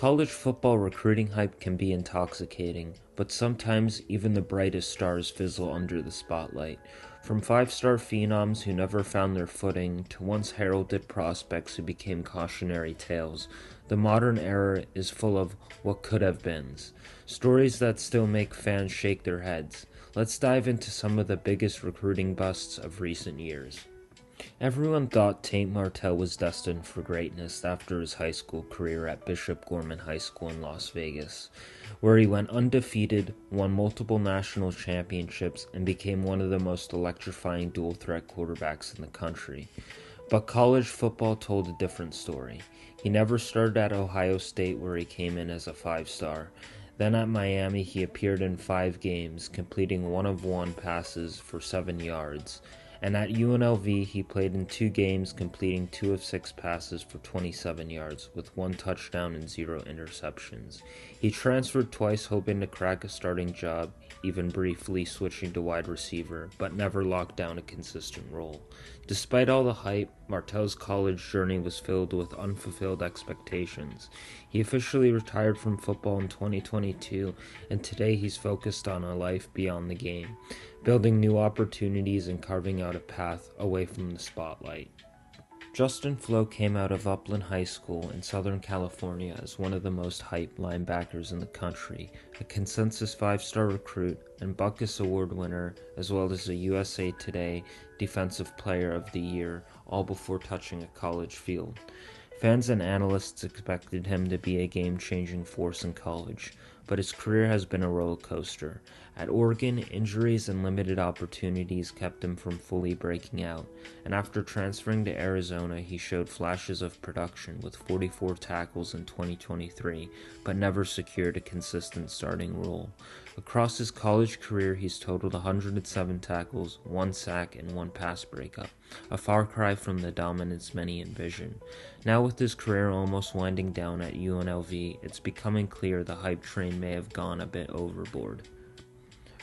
College football recruiting hype can be intoxicating, but sometimes even the brightest stars fizzle under the spotlight. From five-star phenoms who never found their footing to once heralded prospects who became cautionary tales, the modern era is full of what could have beens, stories that still make fans shake their heads. Let's dive into some of the biggest recruiting busts of recent years. Everyone thought Tate Martell was destined for greatness after his high school career at Bishop Gorman High School in Las Vegas, where he went undefeated, won multiple national championships, and became one of the most electrifying dual-threat quarterbacks in the country. But college football told a different story. He never started at Ohio State, where he came in as a five-star. Then at Miami, he appeared in 5 games, completing 1 of 1 passes for 7 yards. And at UNLV, he played in 2 games, completing 2 of 6 passes for 27 yards, with 1 touchdown and 0 interceptions. He transferred twice, hoping to crack a starting job, even briefly switching to wide receiver, but never locked down a consistent role. Despite all the hype, Martell's college journey was filled with unfulfilled expectations. He officially retired from football in 2022, and today he's focused on a life beyond the game, building new opportunities and carving out a path away from the spotlight. Justin Flo came out of Upland High School in Southern California as one of the most hyped linebackers in the country, a consensus 5-star recruit and Butkus Award winner, as well as a USA Today Defensive Player of the Year, all before touching a college field. Fans and analysts expected him to be a game-changing force in college, but his career has been a roller coaster. At Oregon, injuries and limited opportunities kept him from fully breaking out, and after transferring to Arizona, he showed flashes of production with 44 tackles in 2023, but never secured a consistent starting role. Across his college career, he's totaled 107 tackles, 1 sack, and 1 pass breakup, a far cry from the dominance many envisioned. Now with his career almost winding down at UNLV, it's becoming clear the hype train may have gone a bit overboard.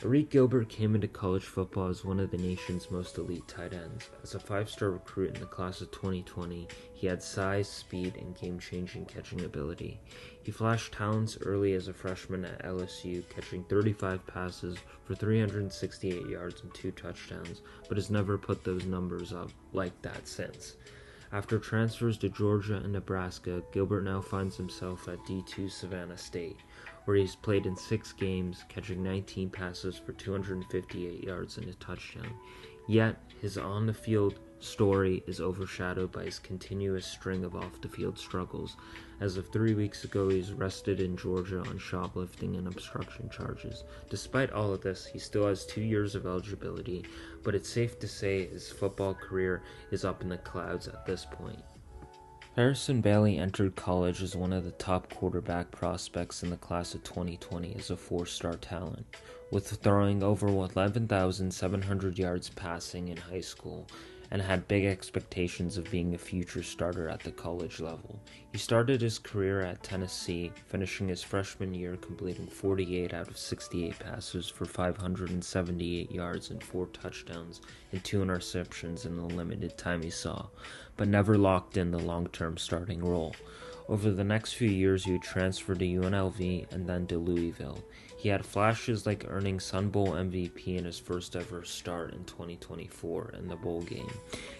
Arik Gilbert came into college football as one of the nation's most elite tight ends. As a 5-star recruit in the class of 2020, he had size, speed, and game-changing catching ability. He flashed talents early as a freshman at LSU, catching 35 passes for 368 yards and 2 touchdowns, but has never put those numbers up like that since. After transfers to Georgia and Nebraska, Gilbert now finds himself at D2 Savannah State, where he's played in 6 games, catching 19 passes for 258 yards and a touchdown. Yet, his on-the-field story is overshadowed by his continuous string of off-the-field struggles. As of 3 weeks ago, he's arrested in Georgia on shoplifting and obstruction charges. Despite all of this, he still has 2 years of eligibility, but it's safe to say his football career is up in the clouds at this point. Harrison Bailey entered college as one of the top quarterback prospects in the class of 2020 as a 4-star talent, with throwing over 11,700 yards passing in high school, and had big expectations of being a future starter at the college level. He started his career at Tennessee, finishing his freshman year completing 48 out of 68 passes for 578 yards and 4 touchdowns and 2 interceptions in the limited time he saw, but never locked in the long-term starting role. Over the next few years, he would transfer to UNLV and then to Louisville. He had flashes like earning Sun Bowl MVP in his first ever start in 2024 in the bowl game,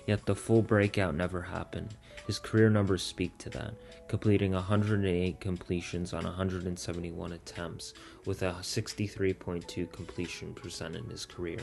yet the full breakout never happened. His career numbers speak to that, completing 108 completions on 171 attempts with a 63.2 completion percent in his career,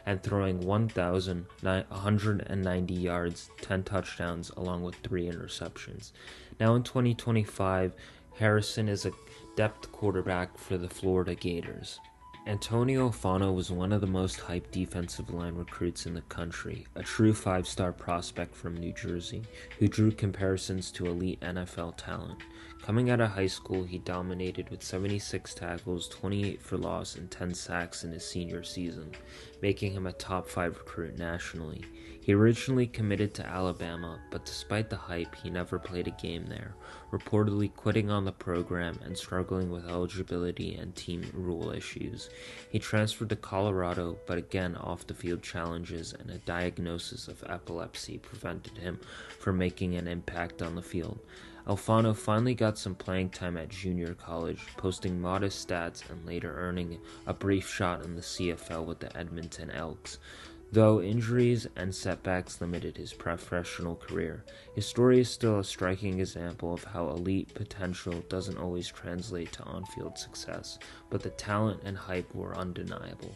and throwing 1,190 yards, 10 touchdowns, along with 3 interceptions. Now in 2025, Harrison is a depth quarterback for the Florida Gators. Antonio Fano was one of the most hyped defensive line recruits in the country, a true 5-star prospect from New Jersey, who drew comparisons to elite NFL talent. Coming out of high school, he dominated with 76 tackles, 28 for loss, and 10 sacks in his senior season, making him a top 5 recruit nationally. He originally committed to Alabama, but despite the hype, he never played a game there, reportedly quitting on the program and struggling with eligibility and team rule issues. He transferred to Colorado, but again off-the-field challenges and a diagnosis of epilepsy prevented him from making an impact on the field. Alfano finally got some playing time at junior college, posting modest stats and later earning a brief shot in the CFL with the Edmonton Elks. Though injuries and setbacks limited his professional career, his story is still a striking example of how elite potential doesn't always translate to on-field success, but the talent and hype were undeniable.